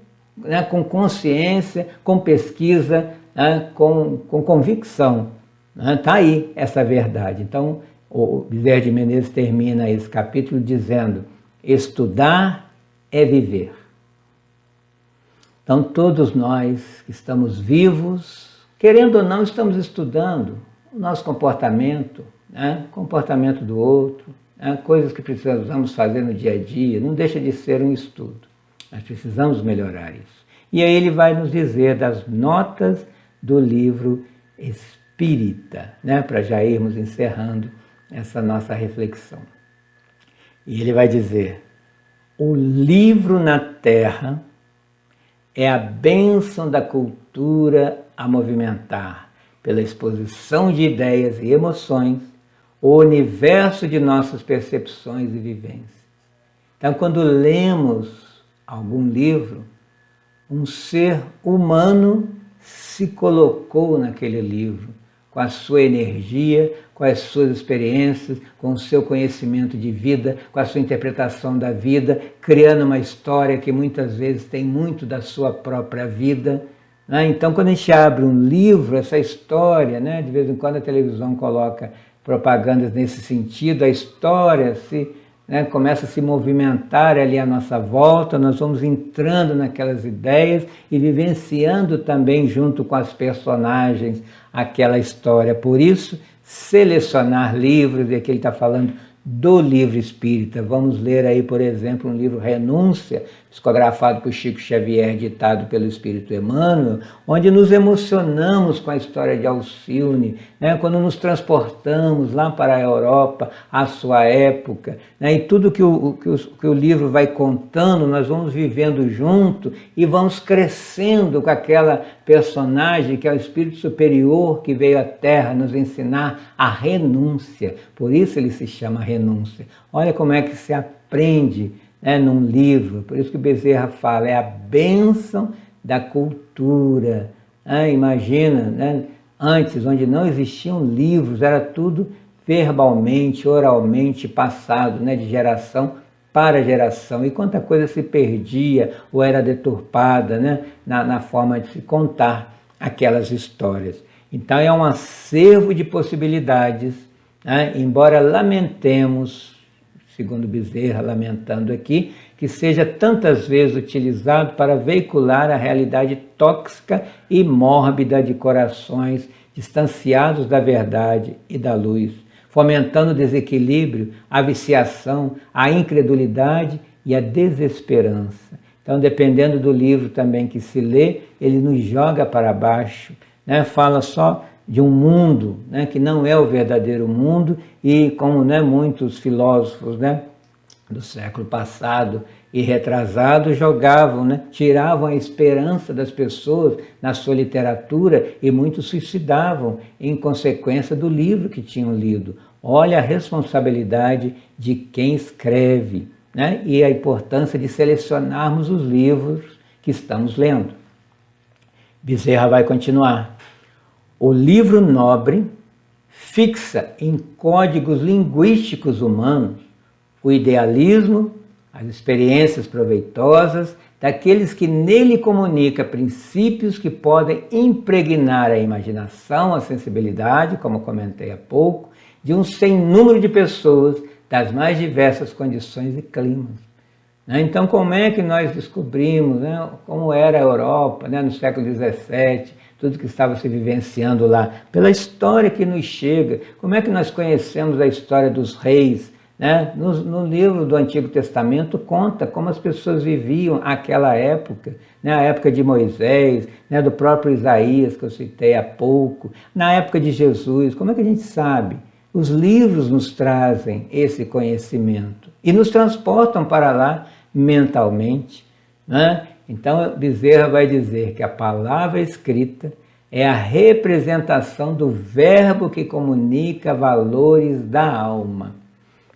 [SPEAKER 1] consciência, com pesquisa, né? com convicção. Está aí essa verdade. Então, o Bezerra de Menezes termina esse capítulo dizendo: estudar é viver. Então, todos nós que estamos vivos, querendo ou não, estamos estudando o nosso comportamento, né? Comportamento do outro, né? Coisas que precisamos fazer no dia a dia, não deixa de ser um estudo. Nós precisamos melhorar isso. E aí ele vai nos dizer das notas do livro espírita, né? Para já irmos encerrando essa nossa reflexão. E ele vai dizer: o livro na terra é a bênção da cultura a movimentar, pela exposição de ideias e emoções, o universo de nossas percepções e vivências. Então, quando lemos algum livro, um ser humano se colocou naquele livro, com a sua energia, com as suas experiências, com o seu conhecimento de vida, com a sua interpretação da vida, criando uma história que muitas vezes tem muito da sua própria vida, né? Então, quando a gente abre um livro, essa história, né, de vez em quando a televisão coloca propagandas nesse sentido, a história começa a se movimentar ali à nossa volta, nós vamos entrando naquelas ideias e vivenciando também junto com as personagens aquela história. Por isso, selecionar livros, e aqui ele está falando do livro espírita. Vamos ler aí, por exemplo, um livro Renúncia, psicografado por Chico Xavier, ditado pelo Espírito Emmanuel, onde nos emocionamos com a história de Alcione, né? Quando nos transportamos lá para a Europa, à sua época, né? E tudo que o livro vai contando, nós vamos vivendo junto e vamos crescendo com aquela personagem que é o Espírito Superior que veio à Terra nos ensinar a renúncia. Por isso ele se chama Renúncia. Olha como é que se aprende, né, num livro. Por isso que Bezerra fala, é a bênção da cultura. Imagina, né, antes, onde não existiam livros, era tudo verbalmente, oralmente passado, né, de geração para geração. E quanta coisa se perdia ou era deturpada, né, na forma de se contar aquelas histórias. Então é um acervo de possibilidades, né, embora lamentemos, segundo Bezerra, lamentando aqui, que seja tantas vezes utilizado para veicular a realidade tóxica e mórbida de corações distanciados da verdade e da luz, fomentando o desequilíbrio, a viciação, a incredulidade e a desesperança. Então, dependendo do livro também que se lê, ele nos joga para baixo, né? Fala só de um mundo, né, que não é o verdadeiro mundo, e como, né, muitos filósofos, né, do século passado e retrasado jogavam, né, tiravam a esperança das pessoas na sua literatura, e muitos suicidavam em consequência do livro que tinham lido. Olha a responsabilidade de quem escreve, né, e a importância de selecionarmos os livros que estamos lendo. Bezerra vai continuar. O livro nobre fixa em códigos linguísticos humanos o idealismo, as experiências proveitosas daqueles que nele comunica princípios que podem impregnar a imaginação, a sensibilidade, como comentei há pouco, de um sem número de pessoas das mais diversas condições e climas. Então, como é que nós descobrimos, né, como era a Europa, né, no século XVII, tudo que estava se vivenciando lá? Pela história que nos chega. Como é que nós conhecemos a história dos reis? Né? No livro do Antigo Testamento conta como as pessoas viviam aquela época, né? A época de Moisés, né? Do próprio Isaías, que eu citei há pouco, na época de Jesus. Como é que a gente sabe? Os livros nos trazem esse conhecimento e nos transportam para lá mentalmente, né? Então, Bezerra vai dizer que a palavra escrita é a representação do verbo que comunica valores da alma.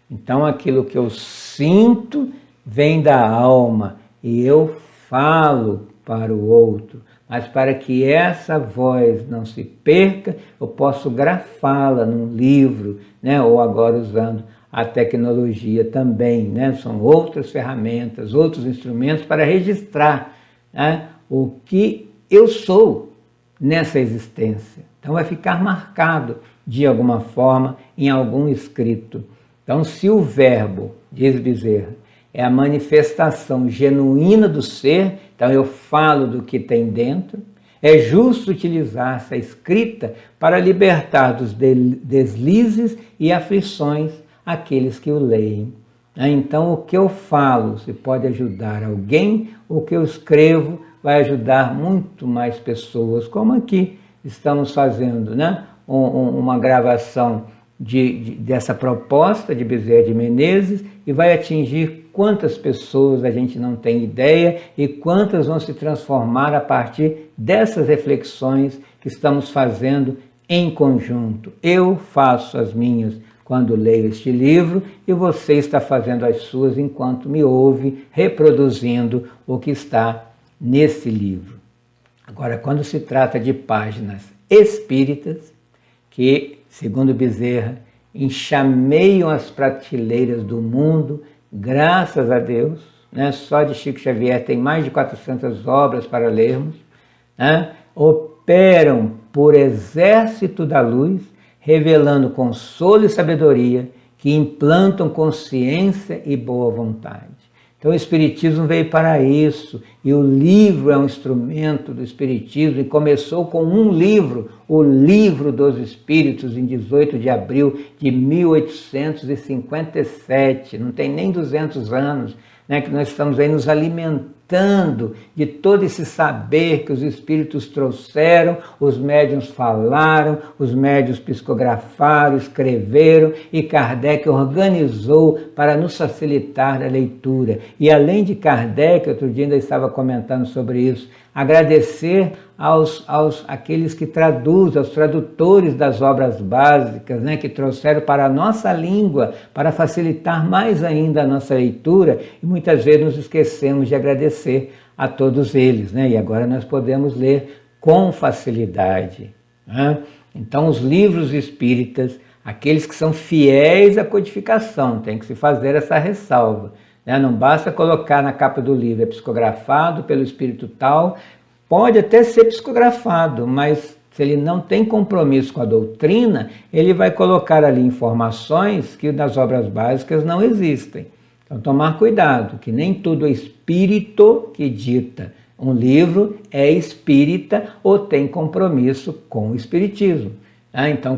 [SPEAKER 1] Então, aquilo que eu sinto vem da alma e eu falo para o outro. Mas para que essa voz não se perca, eu posso grafá-la num livro, né? Ou agora usando a tecnologia também, né? São outras ferramentas, outros instrumentos para registrar, né, o que eu sou nessa existência. Então vai ficar marcado de alguma forma em algum escrito. Então, se o verbo, diz Bezerra, é a manifestação genuína do ser, então eu falo do que tem dentro, é justo utilizar essa escrita para libertar dos deslizes e aflições aqueles que o leem. Então, o que eu falo, se pode ajudar alguém, o que eu escrevo vai ajudar muito mais pessoas, como aqui estamos fazendo, né? Uma gravação dessa proposta de Bezerra de Menezes, e vai atingir quantas pessoas a gente não tem ideia, e quantas vão se transformar a partir dessas reflexões que estamos fazendo em conjunto. Eu faço as minhas quando leio este livro, e você está fazendo as suas enquanto me ouve, reproduzindo o que está nesse livro. Agora, quando se trata de páginas espíritas, que, segundo Bezerra, enxameiam as prateleiras do mundo, graças a Deus, né? Só de Chico Xavier tem mais de 400 obras para lermos, né? Operam por exército da luz, revelando consolo e sabedoria, que implantam consciência e boa vontade. Então o Espiritismo veio para isso, e o livro é um instrumento do Espiritismo, e começou com um livro, o Livro dos Espíritos, em 18 de abril de 1857, não tem nem 200 anos, né, que nós estamos aí nos alimentando de todo esse saber que os Espíritos trouxeram, os médiuns falaram, os médiuns psicografaram, escreveram, e Kardec organizou para nos facilitar a leitura. E além de Kardec, outro dia ainda estava comentando sobre isso, agradecer aqueles que traduzem, aos tradutores das obras básicas, né, que trouxeram para a nossa língua, para facilitar mais ainda a nossa leitura, e muitas vezes nos esquecemos de agradecer a todos eles, né, e agora nós podemos ler com facilidade, né? Então os livros espíritas, aqueles que são fiéis à codificação, tem que se fazer essa ressalva, né? Não basta colocar na capa do livro, é psicografado pelo espírito tal. Pode até ser psicografado, mas se ele não tem compromisso com a doutrina, ele vai colocar ali informações que nas obras básicas não existem. Então, tomar cuidado, que nem tudo é espírito que dita. Um livro é espírita ou tem compromisso com o espiritismo. Então,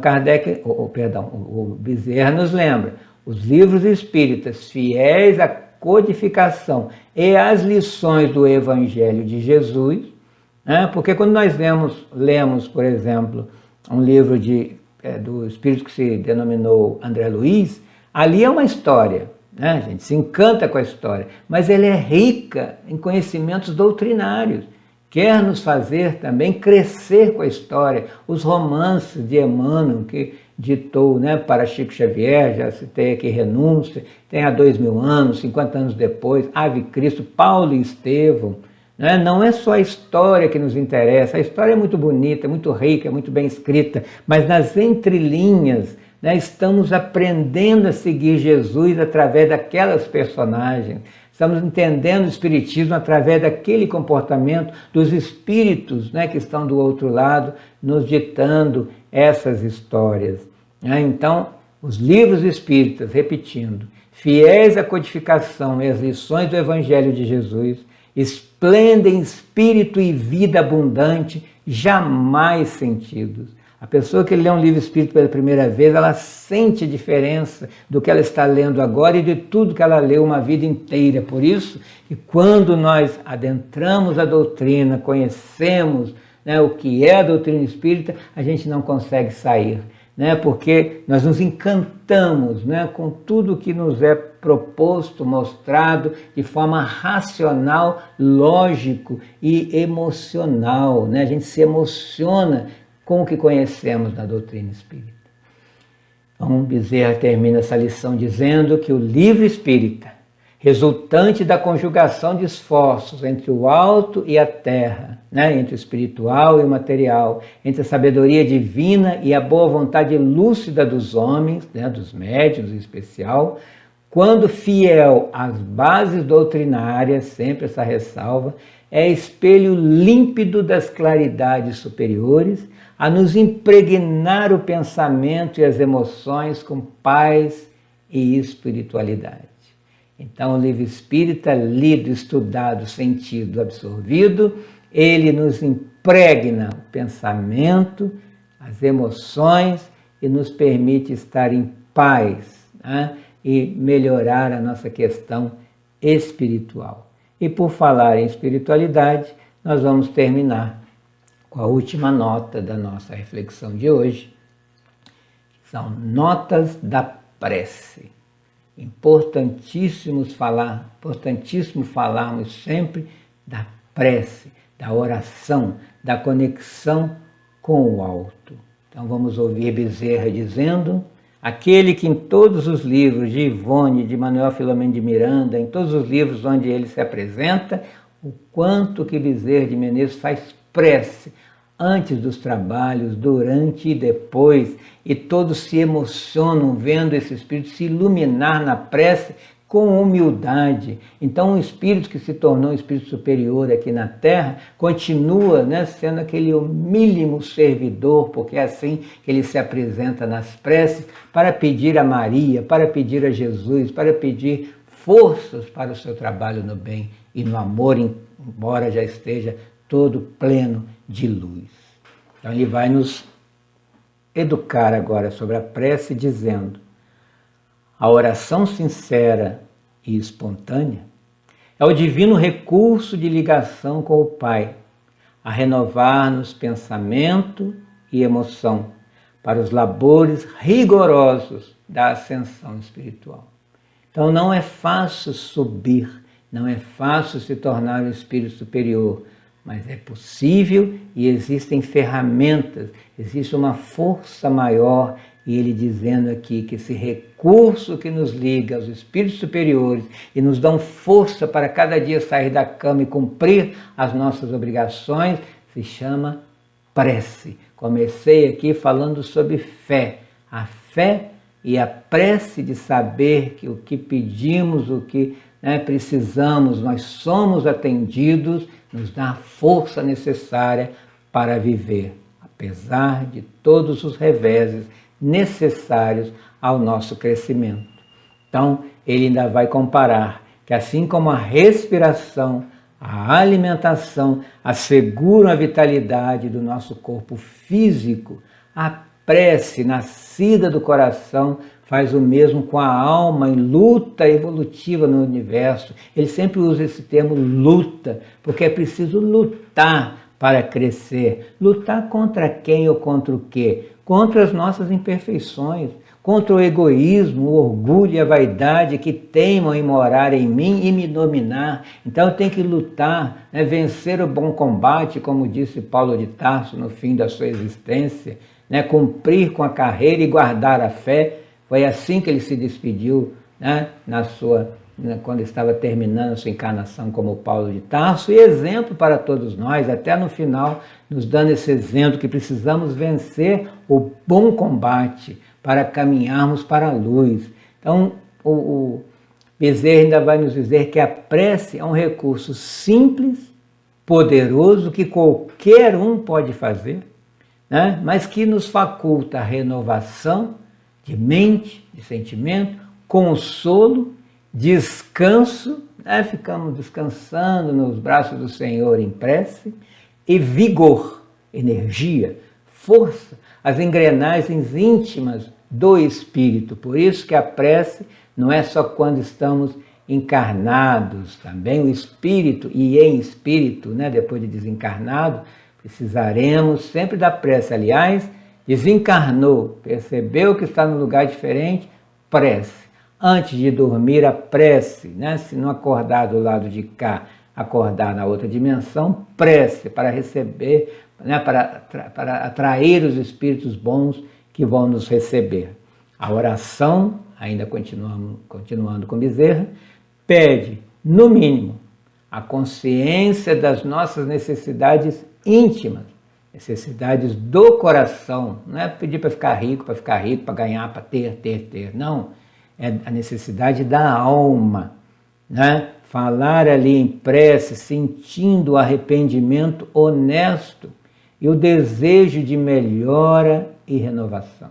[SPEAKER 1] o Bezerra nos lembra, os livros espíritas fiéis à codificação e às lições do Evangelho de Jesus, porque quando nós lemos, por exemplo, um livro do espírito que se denominou André Luiz, ali é uma história, né? A gente se encanta com a história, mas ela é rica em conhecimentos doutrinários, quer nos fazer também crescer com a história. Os romances de Emmanuel, que ditou, né, para Chico Xavier, já citei aqui Renúncia, tem há 2000 anos, 50 anos depois, Ave Cristo, Paulo e Estevão. Não é só a história que nos interessa, a história é muito bonita, é muito rica, é muito bem escrita, mas nas entrelinhas, né, estamos aprendendo a seguir Jesus através daquelas personagens, estamos entendendo o Espiritismo através daquele comportamento dos espíritos, né, que estão do outro lado, nos ditando essas histórias. Então, os livros espíritas, repetindo, fiéis à codificação e às lições do Evangelho de Jesus, esplendem espírito e vida abundante, jamais sentidos. A pessoa que lê um livro espírita pela primeira vez, ela sente a diferença do que ela está lendo agora e de tudo que ela leu uma vida inteira. Por isso que quando nós adentramos a doutrina, conhecemos, né, o que é a doutrina espírita, a gente não consegue sair, né, porque nós nos encantamos, né, com tudo que nos é proposto, mostrado de forma racional, lógico e emocional, né? A gente se emociona com o que conhecemos da doutrina espírita. Então, Bezerra termina essa lição dizendo que o livro espírita, resultante da conjugação de esforços entre o alto e a terra, né? Entre o espiritual e o material, entre a sabedoria divina e a boa vontade lúcida dos homens, né? Dos médiuns em especial, quando fiel às bases doutrinárias, sempre essa ressalva, é espelho límpido das claridades superiores, a nos impregnar o pensamento e as emoções com paz e espiritualidade. Então, o livro espírita, lido, estudado, sentido, absorvido, ele nos impregna o pensamento, as emoções e nos permite estar em paz, né? E melhorar a nossa questão espiritual. E por falar em espiritualidade, nós vamos terminar com a última nota da nossa reflexão de hoje. São notas da prece. Importantíssimo falarmos sempre da prece, da oração, da conexão com o alto. Então vamos ouvir Bezerra dizendo: aquele que em todos os livros de Ivone, de Manuel Filomeno de Miranda, em todos os livros onde ele se apresenta, o quanto que Bezerra de Menezes faz prece antes dos trabalhos, durante e depois, e todos se emocionam vendo esse espírito se iluminar na prece com humildade. Então, um espírito que se tornou um espírito superior aqui na Terra continua, né, sendo aquele humílimo servidor, porque é assim que ele se apresenta nas preces, para pedir a Maria, para pedir a Jesus, para pedir forças para o seu trabalho no bem e no amor, embora já esteja todo pleno de luz. Então ele vai nos educar agora sobre a prece, dizendo: a oração sincera e espontânea é o divino recurso de ligação com o Pai, a renovar-nos pensamento e emoção para os labores rigorosos da ascensão espiritual. Então não é fácil subir, não é fácil se tornar um espírito superior, mas é possível e existem ferramentas, existe uma força maior, e ele dizendo aqui que esse recurso que nos liga aos espíritos superiores e nos dão força para cada dia sair da cama e cumprir as nossas obrigações, se chama prece. Comecei aqui falando sobre fé. A fé e a prece de saber que o que pedimos, o que precisamos, nós somos atendidos, nos dá a força necessária para viver, apesar de todos os reveses necessários ao nosso crescimento. Então, ele ainda vai comparar que assim como a respiração, a alimentação asseguram a vitalidade do nosso corpo físico, a prece nascida do coração faz o mesmo com a alma em luta evolutiva no universo. Ele sempre usa esse termo luta, porque é preciso lutar para crescer. Lutar contra quem ou contra o quê? Contra as nossas imperfeições, contra o egoísmo, o orgulho e a vaidade que teimam em morar em mim e me dominar. Então eu tenho que lutar, vencer o bom combate, como disse Paulo de Tarso no fim da sua existência, cumprir com a carreira e guardar a fé. Foi assim que ele se despediu quando estava terminando a sua encarnação como Paulo de Tarso, e exemplo para todos nós, até no final, nos dando esse exemplo que precisamos vencer o bom combate para caminharmos para a luz. Então, o Bezerra ainda vai nos dizer que a prece é um recurso simples, poderoso, que qualquer um pode fazer, mas que nos faculta a renovação de mente, de sentimento, consolo, descanso, ficamos descansando nos braços do Senhor em prece, e vigor, energia, força, as engrenagens íntimas do Espírito. Por isso que a prece não é só quando estamos encarnados, também o Espírito, e em Espírito, depois de desencarnado, precisaremos sempre da prece. Aliás, desencarnou, percebeu que está num lugar diferente, prece. Antes de dormir, a prece, se não acordar do lado de cá, acordar na outra dimensão, prece para receber, para atrair os espíritos bons que vão nos receber. A oração, ainda continuando com Bezerra, pede, no mínimo, a consciência das nossas necessidades íntimas, necessidades do coração. Não é pedir para ficar rico, para ganhar, para ter. Não. É a necessidade da alma, Falar ali em prece, sentindo o arrependimento honesto e o desejo de melhora e renovação.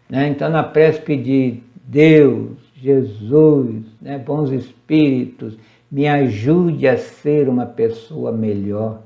[SPEAKER 1] Então, na prece pedir: Deus, Jesus, bons espíritos, me ajude a ser uma pessoa melhor,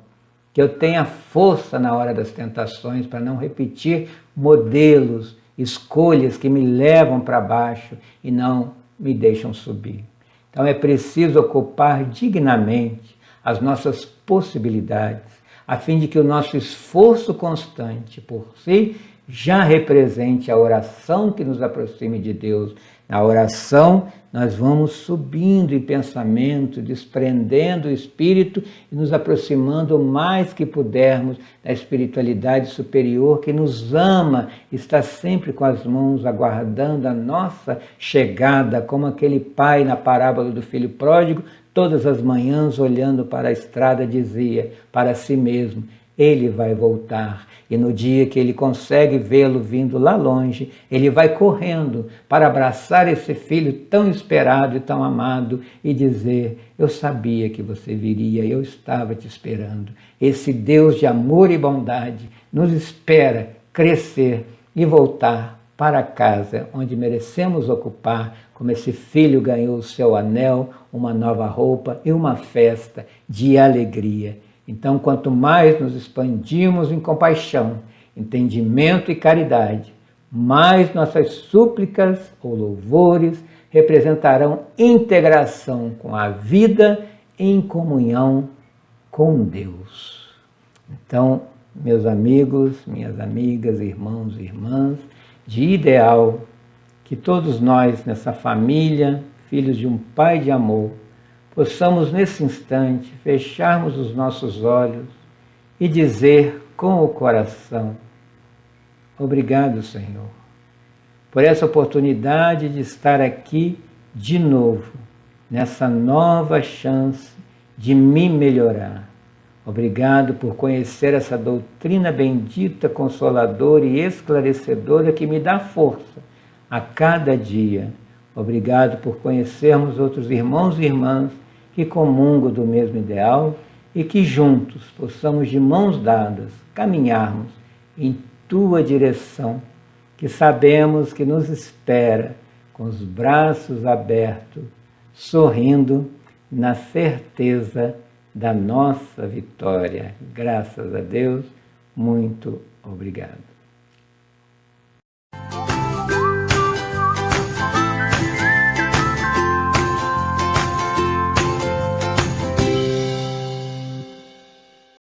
[SPEAKER 1] que eu tenha força na hora das tentações para não repetir modelos, escolhas que me levam para baixo e não me deixam subir. Então é preciso ocupar dignamente as nossas possibilidades, a fim de que o nosso esforço constante por si já represente a oração que nos aproxime de Deus. Na oração, nós vamos subindo em pensamento, desprendendo o espírito e nos aproximando o mais que pudermos da espiritualidade superior que nos ama, está sempre com as mãos aguardando a nossa chegada, como aquele pai na parábola do filho pródigo, todas as manhãs olhando para a estrada dizia para si mesmo: ele vai voltar. E no dia que ele consegue vê-lo vindo lá longe, ele vai correndo para abraçar esse filho tão esperado e tão amado e dizer: eu sabia que você viria, eu estava te esperando. Esse Deus de amor e bondade nos espera crescer e voltar para casa, onde merecemos ocupar, como esse filho ganhou o seu anel, uma nova roupa e uma festa de alegria. Então, quanto mais nos expandirmos em compaixão, entendimento e caridade, mais nossas súplicas ou louvores representarão integração com a vida em comunhão com Deus. Então, meus amigos, minhas amigas, irmãos e irmãs, de ideal que todos nós nessa família, filhos de um Pai de amor, possamos nesse instante fecharmos os nossos olhos e dizer com o coração: obrigado, Senhor, por essa oportunidade de estar aqui de novo, nessa nova chance de me melhorar. Obrigado por conhecer essa doutrina bendita, consoladora e esclarecedora que me dá força a cada dia. Obrigado por conhecermos outros irmãos e irmãs que comungam do mesmo ideal e que juntos possamos de mãos dadas caminharmos em Tua direção, que sabemos que nos espera com os braços abertos, sorrindo na certeza da nossa vitória. Graças a Deus, muito obrigado.